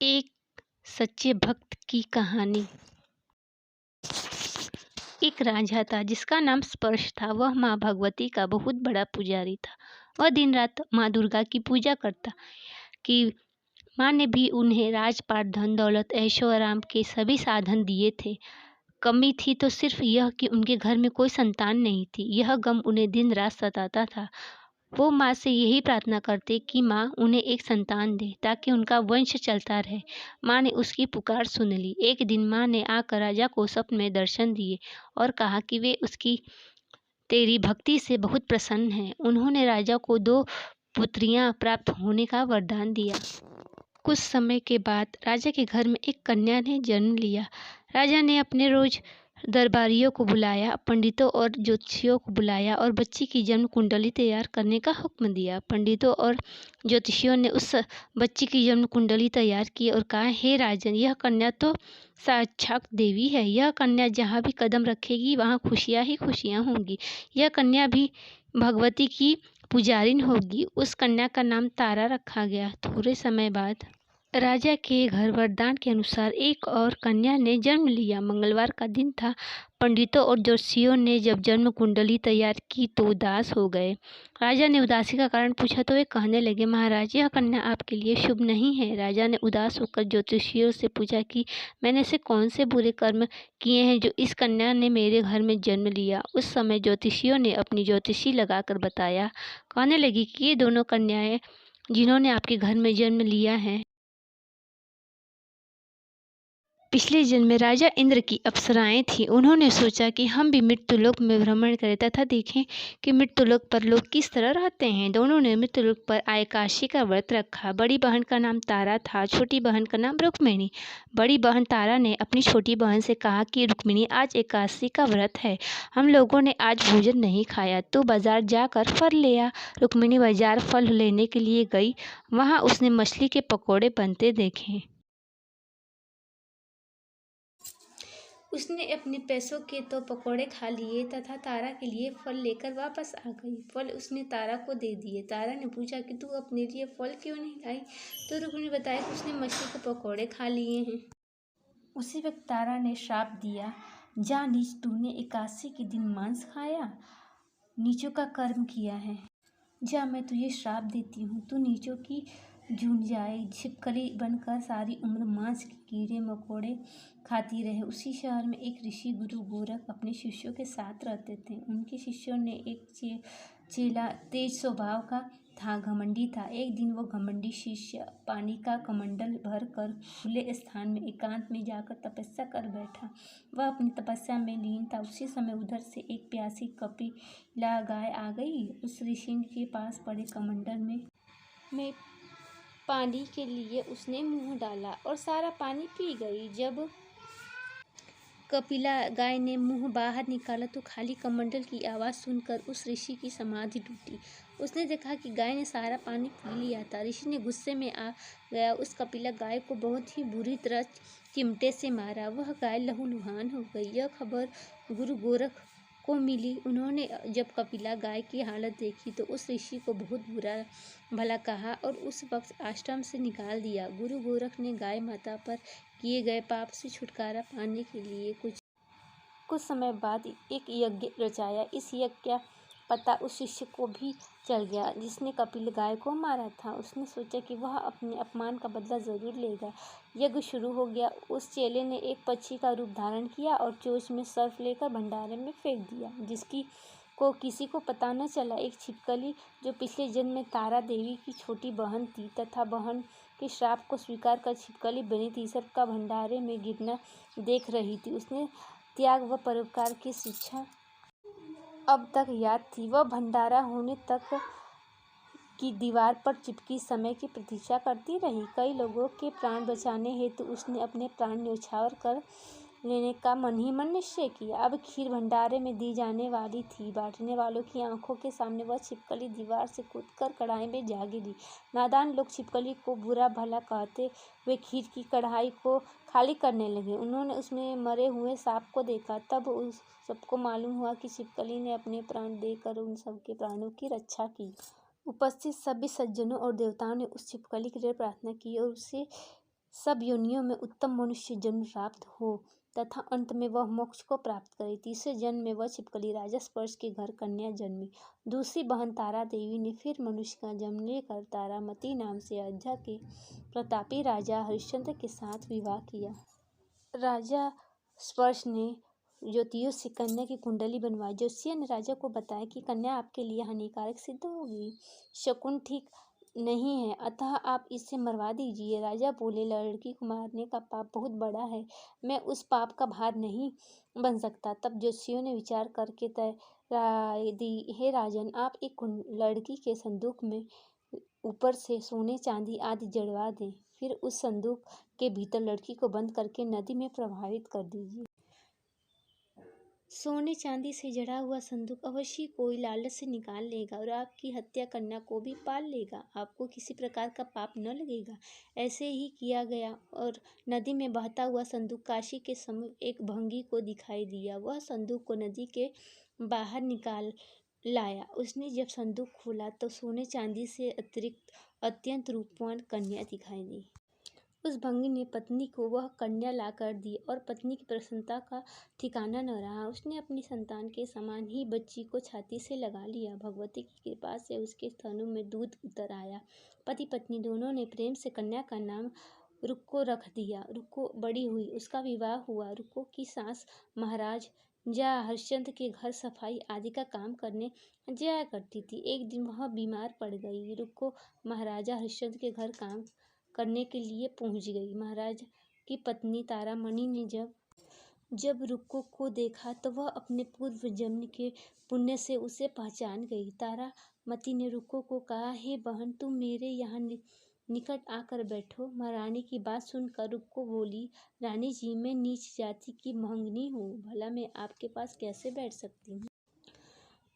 एक सच्चे भक्त की कहानी। एक राजा था जिसका नाम स्पर्श था। वह माँ भगवती का बहुत बड़ा पुजारी था। वह दिन रात माँ दुर्गा की पूजा करता कि माँ ने भी उन्हें राजपाट, धन दौलत, ऐशो आराम के सभी साधन दिए थे। कमी थी तो सिर्फ यह कि उनके घर में कोई संतान नहीं थी। यह गम उन्हें दिन रात सताता था। वो माँ से यही प्रार्थना करते कि माँ उन्हें एक संतान दे ताकि उनका वंश चलता रहे। माँ ने उसकी पुकार सुन ली। एक दिन माँ ने आकर राजा को स्वप्न में दर्शन दिए और कहा कि वे उसकी तेरी भक्ति से बहुत प्रसन्न हैं। उन्होंने राजा को 2 पुत्रियां प्राप्त होने का वरदान दिया। कुछ समय के बाद राजा के घर में एक कन्या ने जन्म लिया। राजा ने अपने रोज दरबारियों को बुलाया, पंडितों और ज्योतिषियों को बुलाया और बच्ची की जन्म कुंडली तैयार करने का हुक्म दिया। पंडितों और ज्योतिषियों ने उस बच्ची की जन्म कुंडली तैयार की और कहा, हे राजन, यह कन्या तो साक्षात देवी है। यह कन्या जहाँ भी कदम रखेगी वहाँ खुशियाँ ही खुशियाँ होंगी। यह कन्या भी भगवती की पुजारिन होगी। उस कन्या का नाम तारा रखा गया। थोड़े समय बाद राजा के घर वरदान के अनुसार एक और कन्या ने जन्म लिया। मंगलवार का दिन था। पंडितों और ज्योतिषियों ने जब जन्म कुंडली तैयार की तो उदास हो गए। राजा ने उदासी का कारण पूछा तो वे कहने लगे, महाराज, यह कन्या आपके लिए शुभ नहीं है। राजा ने उदास होकर ज्योतिषियों से पूछा कि मैंने ऐसे कौन से बुरे कर्म किए हैं जो इस कन्या ने मेरे घर में जन्म लिया। उस समय ज्योतिषियों ने अपनी ज्योतिषी लगाकर बताया। कहने लगी कि ये दोनों कन्याएं जिन्होंने आपके घर में जन्म लिया है, पिछले जन्म में राजा इंद्र की अप्सराएं थीं। उन्होंने सोचा कि हम भी मृत्युलोक में भ्रमण करें तथा देखें कि मृत्युलोक पर लोग किस तरह रहते हैं। दोनों ने मृत्युलोक पर एकादशी का व्रत रखा। बड़ी बहन का नाम तारा था, छोटी बहन का नाम रुक्मिणी। बड़ी बहन तारा ने अपनी छोटी बहन से कहा कि रुक्मिणी, आज एकादशी का व्रत है, हम लोगों ने आज भोजन नहीं खाया, तो बाजार जाकर फल ले आ। रुक्मिणी बाजार फल लेने के लिए गई। वहाँ उसने मछली के पकौड़े बनते देखे। उसने अपने पैसों के तो पकौड़े खा लिए तथा तारा के लिए फल लेकर वापस आ गई। फल उसने तारा को दे दिए। तारा ने पूछा कि तू अपने लिए फल क्यों नहीं लाई? तो रुक्मिणी ने बताया कि उसने मछली के पकौड़े खा लिए हैं। उसी वक्त तारा ने श्राप दिया, जा नीच, तूने एकादशी के दिन मांस खाया, नीचों का कर्म किया है। जा, मैं तुझे श्राप देती हूँ, तू नीचों की झुंझाए छिपकली बनकर सारी उम्र मांस के कीड़े मकोड़े खाती रहे। उसी शहर में एक ऋषि गुरु गोरख अपने शिष्यों के साथ रहते थे। उनके शिष्यों ने एक चेला तेज स्वभाव का था, घमंडी था। एक दिन वो घमंडी शिष्य पानी का कमंडल भर कर खुले स्थान में एकांत में जाकर तपस्या कर बैठा। वह अपनी तपस्या में लीन था। उसी समय उधर से एक प्यासी कपिला गाय आ गई। उस ऋषि के पास पड़े कमंडल में पानी के लिए उसने मुंह डाला और सारा पानी पी गई। जब कपिला गाय ने मुंह बाहर निकाला तो खाली कमंडल की आवाज़ सुनकर उस ऋषि की समाधि टूटी। उसने देखा कि गाय ने सारा पानी पी लिया था। ऋषि ने गुस्से में आ गया उस कपिला गाय को बहुत ही बुरी तरह चिमटे से मारा। वह गाय लहूलुहान हो गई। यह खबर गुरु गोरख को मिली। उन्होंने जब कपिला गाय की हालत देखी तो उस ऋषि को बहुत बुरा भला कहा और उस वक्त आश्रम से निकाल दिया। गुरु गोरख ने गाय माता पर किए गए पाप से छुटकारा पाने के लिए कुछ समय बाद एक यज्ञ रचाया। इस यज्ञ का पता उस शिष्य को भी चल गया जिसने कपिल गाय को मारा था। उसने सोचा कि वह अपने अपमान का बदला जरूर लेगा। यज्ञ शुरू हो गया। उस चेले ने एक पक्षी का रूप धारण किया और चोंच में सर्प लेकर भंडारे में फेंक दिया, जिसकी को किसी को पता न चला। एक छिपकली जो पिछले जन्म में तारा देवी की छोटी बहन थी तथा बहन के श्राप को स्वीकार कर छिपकली बनी थी, सबका भंडारे में गिरना देख रही थी। उसने त्याग व परोपकार की शिक्षा अब तक याद थी। वह भंडारा होने तक की दीवार पर चिपकी समय की प्रतीक्षा करती रही। कई लोगों के प्राण बचाने हेतु उसने अपने प्राण न्यौछावर कर लेने का मन ही मन निश्चय किया। अब खीर भंडारे में दी जाने वाली थी। बांटने वालों की आंखों के सामने वह छिपकली दीवार से कूदकर कढ़ाई में जा गिरी। नादान लोग छिपकली को बुरा भला कहते हुए खीर की कढ़ाई को खाली करने लगे। उन्होंने उसमें मरे हुए सांप को देखा। तब उस सबको मालूम हुआ कि छिपकली ने अपने प्राण देकर उन सबके प्राणों की रक्षा की। उपस्थित सभी सज्जनों और देवताओं ने उस छिपकली के लिए प्रार्थना की और उसे सब योनियों में उत्तम मनुष्य जन्म प्राप्त हो तथा अंत में वह मोक्ष को प्राप्त करे। तीसरे जन्म में वह छिपकली राजा स्पर्श के घर कन्या जन्मी। दूसरी बहन तारा देवी ने फिर मनुष्य का जन्म लेकर तारामती नाम से अयोध्या के प्रतापी राजा हरिश्चंद्र के साथ विवाह किया। राजा स्पर्श ने ज्योतिषियों से कन्या की कुंडली बनवाई। ज्योतिषी ने राजा को बताया कि कन्या आपके लिए हानिकारक सिद्ध होगी, शकुन ठीक नहीं है, अतः आप इसे मरवा दीजिए। राजा बोले, लड़की को मारने का पाप बहुत बड़ा है, मैं उस पाप का भार नहीं बन सकता। तब ज्योतिषियों ने विचार करके तय राय दी, हे राजन, आप एक लड़की के संदूक में ऊपर से सोने चांदी आदि जड़वा दें, फिर उस संदूक के भीतर लड़की को बंद करके नदी में प्रवाहित कर दीजिए। सोने चांदी से जड़ा हुआ संदूक अवश्य कोई लालच से निकाल लेगा और आपकी हत्या कन्या को भी पाल लेगा, आपको किसी प्रकार का पाप न लगेगा। ऐसे ही किया गया और नदी में बहता हुआ संदूक काशी के समीप एक भंगी को दिखाई दिया। वह संदूक को नदी के बाहर निकाल लाया। उसने जब संदूक खोला तो सोने चांदी से अतिरिक्त अत्यंत रूपवान कन्या दिखाई दी। उस भंगी ने पत्नी को वह कन्या लाकर दी और पत्नी की प्रसन्नता का ठिकाना न रहा। उसने अपनी संतान के समान ही बच्ची को छाती से लगा लिया। भगवती की कृपा से उसके स्तनों में दूध उतर आया। पति पत्नी दोनों ने प्रेम से कन्या का नाम रुक्को रख दिया। रुक्को बड़ी हुई, उसका विवाह हुआ। रुक्को की सास महाराज जा हरिश्चंद्र के घर सफाई आदि का काम करने जाया करती थी। एक दिन वह बीमार पड़ गई। रुक्को महाराजा हरिश्चंद्र के घर काम करने के लिए पहुंच गई। महाराज की पत्नी तारामणि ने जब रुक्को को देखा तो वह अपने पूर्व जन्म के पुण्य से उसे पहचान गई। तारामती ने रुक्को को कहा, हे बहन, तुम मेरे यहाँ निकट आकर बैठो। महारानी की बात सुनकर रुक्को बोली, रानी जी, मैं नीच जाति की महंगनी हूँ, भला मैं आपके पास कैसे बैठ सकती हूँ।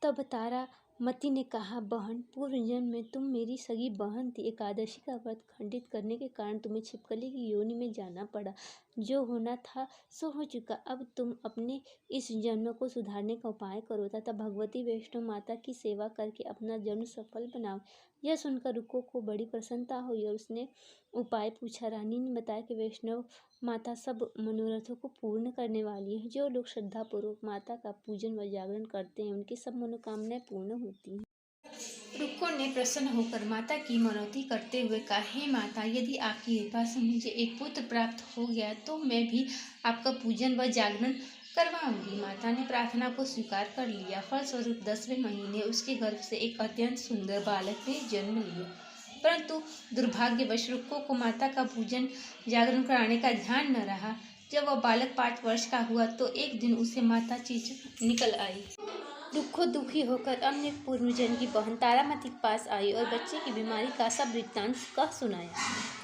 तब तारामती ने कहा, बहन, पूर्व जन्म में तुम मेरी सगी बहन थी। एकादशी का व्रत खंडित करने के कारण तुम्हें छिपकली की योनि में जाना पड़ा। जो होना था सो हो चुका। अब तुम अपने इस जन्म को सुधारने का उपाय करो तथा भगवती वैष्णव माता की सेवा करके अपना जन्म सफल बनाओ। यह सुनकर रुक्को को बड़ी प्रसन्नता हुई और उसने उपाय पूछा। रानी ने बताया कि वैष्णव माता सब मनोरथों को पूर्ण करने वाली है। जो लोग श्रद्धापूर्वक माता का पूजन व जागरण करते हैं उनकी सब मनोकामनाएं पूर्ण होती हैं। रुक्को ने प्रसन्न होकर माता की मनौती करते हुए कहा, हे माता, यदि आपकी कृपा से मुझे एक पुत्र प्राप्त हो गया तो मैं भी आपका पूजन व जागरण करवाऊंगी। माता ने प्रार्थना को स्वीकार कर लिया। फलस्वरूप 10वें महीने उसके गर्भ से एक अत्यंत सुंदर बालक ने जन्म लिया। परंतु दुर्भाग्यवश रुक्को को माता का पूजन जागरण कराने का ध्यान न रहा। जब वह बालक 5 वर्ष का हुआ तो एक दिन उसे माता चीख निकल आई। रुक्को दुखी होकर अपने पूर्वजन्म की बहन तारामती के पास आई और बच्चे की बीमारी का सब वृत्तांत कह सुनाया।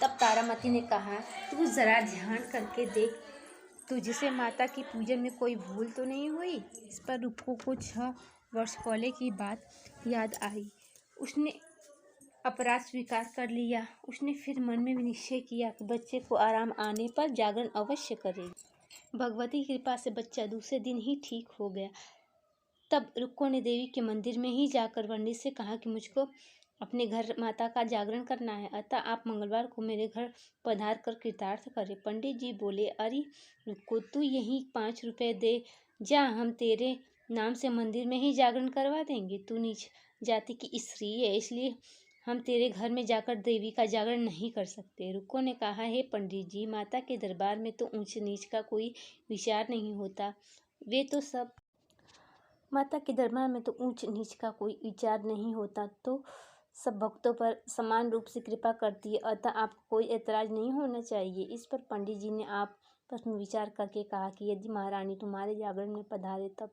तब तारामती ने कहा, तू जरा ध्यान करके देख, तुझसे माता की पूजन में कोई भूल तो नहीं हुई। इस पर रुक्को को 6 वर्ष पहले की बात याद आई। उसने अपराध स्वीकार कर लिया। उसने फिर मन में निश्चय किया कि बच्चे को आराम आने पर जागरण अवश्य करेगी। भगवती की कृपा से बच्चा दूसरे दिन ही ठीक हो गया। तब रुक्को ने देवी के मंदिर में ही जाकर पंडित से कहा कि मुझको अपने घर माता का जागरण करना है, अतः आप मंगलवार को मेरे घर पधार कर कृतार्थ करें। पंडित जी बोले, अरे रुक्को, तू यही 5 रुपए दे जा, हम तेरे नाम से मंदिर में ही जागरण करवा देंगे। तू नीच जाति की स्त्री है, इसलिए हम तेरे घर में जाकर देवी का जागरण नहीं कर सकते। रुक्को ने कहा, हे पंडित जी, माता के दरबार में तो ऊंच नीच का कोई विचार नहीं होता। माता के दरबार में तो ऊंच नीच का कोई विचार नहीं होता, तो सब भक्तों पर समान रूप से कृपा करती है, अतः आपको कोई ऐतराज नहीं होना चाहिए। इस पर पंडित जी ने आपस में विचार करके कहा कि यदि महारानी तुम्हारे जागरण में पधारे तब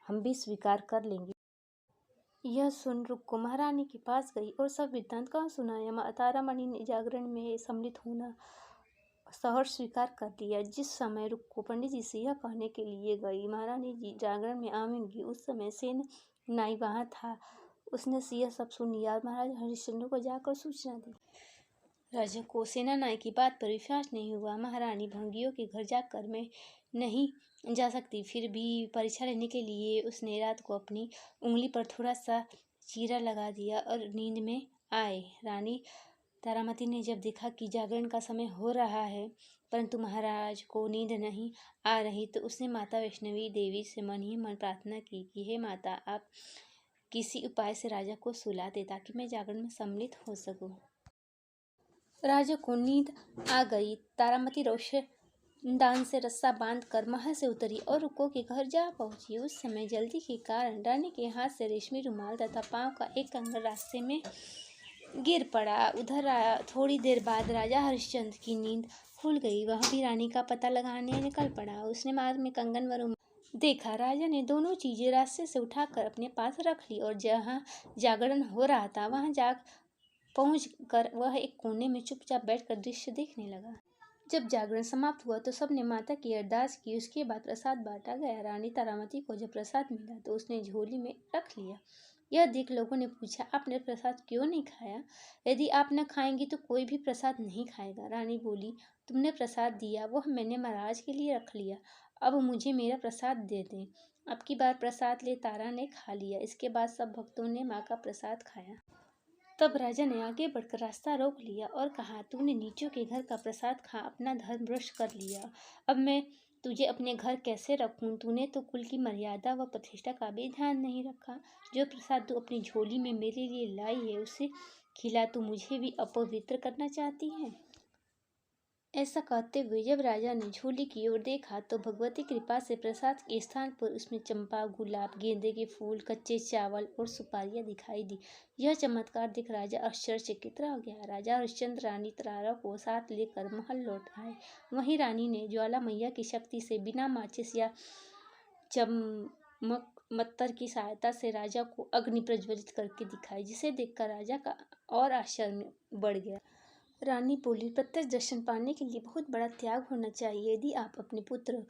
हम भी स्वीकार कर लेंगे। यह सुन रुक्को महारानी के पास गई और सब वृत्तांत कह सुनाया। तारामणि ने जागरण में सम्मिलित होना सहर्ष स्वीकार कर लिया। जिस समय रुक्को पंडित जी से यह कहने के लिए गई, महारानी जी जागरण में आवेंगी, उस समय सेन नाई वहाँ था। उसने यह सब सुन लिया और महाराज हरिश्चंद्र को जाकर सूचना दी। राजा को सेना नाई की बात पर विश्वास नहीं हुआ। महारानी भंगियों के घर जाकर मैं नहीं जा सकती, फिर भी परीक्षा लेने के लिए उसने रात को अपनी उंगली पर थोड़ा सा चीरा लगा दिया और नींद में आए। रानी तारामती ने जब देखा कि जागरण का समय हो रहा है परंतु महाराज को नींद नहीं आ रही तो उसने माता वैष्णवी देवी से मन ही मन प्रार्थना की कि हे माता, आप किसी उपाय से राजा को सुला दे ताकि मैं जागरण में सम्मिलित हो सकूं। राजा को नींद आ गई। तारामती रोशनदान से रस्सा बांधकर महल से उतरी और रुक्को के घर जा पहुंची। उस समय जल्दी के कारण रानी के हाथ से रेशमी रुमाल तथा पांव का एक कंगन रास्ते में गिर पड़ा। उधर थोड़ी देर बाद राजा हरिश्चंद्र की नींद खुल गई। वह भी रानी का पता लगाने निकल पड़ा। उसने मार्ग में कंगन व रुमाल देखा। राजा ने दोनों चीजें रास्ते से उठाकर अपने पास रख ली और जहाँ जागरण हो रहा था वहां जा पहुँच कर वह एक कोने में चुपचाप बैठकर दृश्य देखने लगा। जब जागरण समाप्त हुआ तो सबने माता की अरदास की। उसके बाद प्रसाद बांटा गया। रानी तारामती को जब प्रसाद मिला तो उसने झोली में रख लिया। यह देख लोगों ने पूछा, आपने प्रसाद क्यों नहीं खाया? यदि आप न खाएंगी तो कोई भी प्रसाद नहीं खाएगा। रानी बोली, तुमने प्रसाद दिया वह मैंने महाराज के लिए रख लिया। अब मुझे मेरा प्रसाद दे दें। अब की बार प्रसाद ले तारा ने खा लिया। इसके बाद सब भक्तों ने माँ का प्रसाद खाया। तब राजा ने आगे बढ़कर रास्ता रोक लिया और कहा, तूने नीचों के घर का प्रसाद खा अपना धर्म भ्रष्ट कर लिया। अब मैं तुझे अपने घर कैसे रखूं? तूने तो कुल की मर्यादा व प्रतिष्ठा का भी ध्यान नहीं रखा। जो प्रसाद तू अपनी झोली में मेरे लिए लाई है उसे खिला तू मुझे भी अपवित्र करना चाहती है। ऐसा कहते हुए जब राजा ने झोली की ओर देखा तो भगवती कृपा से प्रसाद के स्थान पर उसमें चंपा, गुलाब, गेंदे के फूल, कच्चे चावल और सुपारियां दिखाई दी। यह चमत्कार देख राजा आश्चर्यचकित रह गया। राजा हरिश्चंद्र रानी तारा को साथ लेकर महल लौट आए। वहीं रानी ने ज्वाला मैया की शक्ति से बिना माचिस या चमक मत्तर की सहायता से राजा को अग्नि प्रज्वलित करके दिखाई, जिसे देखकर राजा का और आश्चर्य बढ़ गया। रानी बोली, प्रत्यक्ष दर्शन पाने के लिए बहुत बड़ा त्याग होना चाहिए। यदि आप अपने पुत्र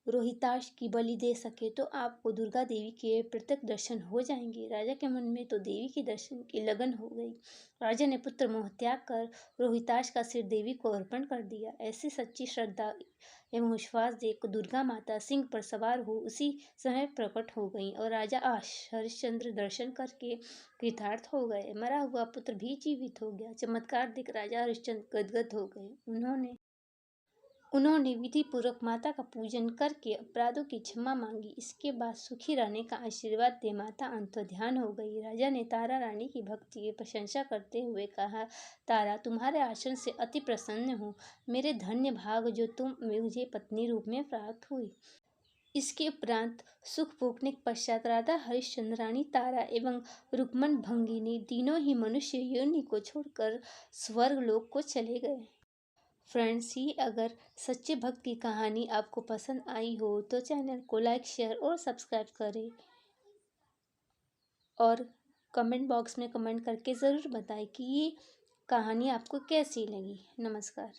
रोहिताश की बलि दे सके तो आपको दुर्गा देवी के प्रत्यक्ष दर्शन हो जाएंगे। राजा के मन में तो देवी के दर्शन की लगन हो गई। राजा ने पुत्र मोह त्याग कर रोहिताश का सिर देवी को अर्पण कर दिया। ऐसी सच्ची श्रद्धा एवं विश्वास देख दुर्गा माता सिंह पर सवार हो उसी समय प्रकट हो गईं और राजा हरिश्चंद्र दर्शन करके कृतार्थ हो गए। मरा हुआ पुत्र भी जीवित हो गया। चमत्कार देख राजा हरिश्चंद्र गदगद हो गए। उन्होंने विधि पूर्वक माता का पूजन करके अपराधों की क्षमा मांगी। इसके बाद सुखी रहने का आशीर्वाद दे माता अंतर्ध्यान हो गई। राजा ने तारा रानी की भक्ति की प्रशंसा करते हुए कहा, तारा, तुम्हारे आचरण से अति प्रसन्न हूँ। मेरे धन्य भाग जो तुम मुझे पत्नी रूप में प्राप्त हुई। इसके उपरांत सुख भोगने के पश्चात राधा हरिश्चंद्र, रानी तारा एवं रुक्मण भंगिनी तीनों ही मनुष्य योनि को छोड़कर स्वर्ग लोक को चले गए। फ्रेंड्स, ये अगर सच्चे भक्त की कहानी आपको पसंद आई हो तो चैनल को लाइक, शेयर और सब्सक्राइब करें और कमेंट बॉक्स में कमेंट करके ज़रूर बताएं कि ये कहानी आपको कैसी लगी। नमस्कार।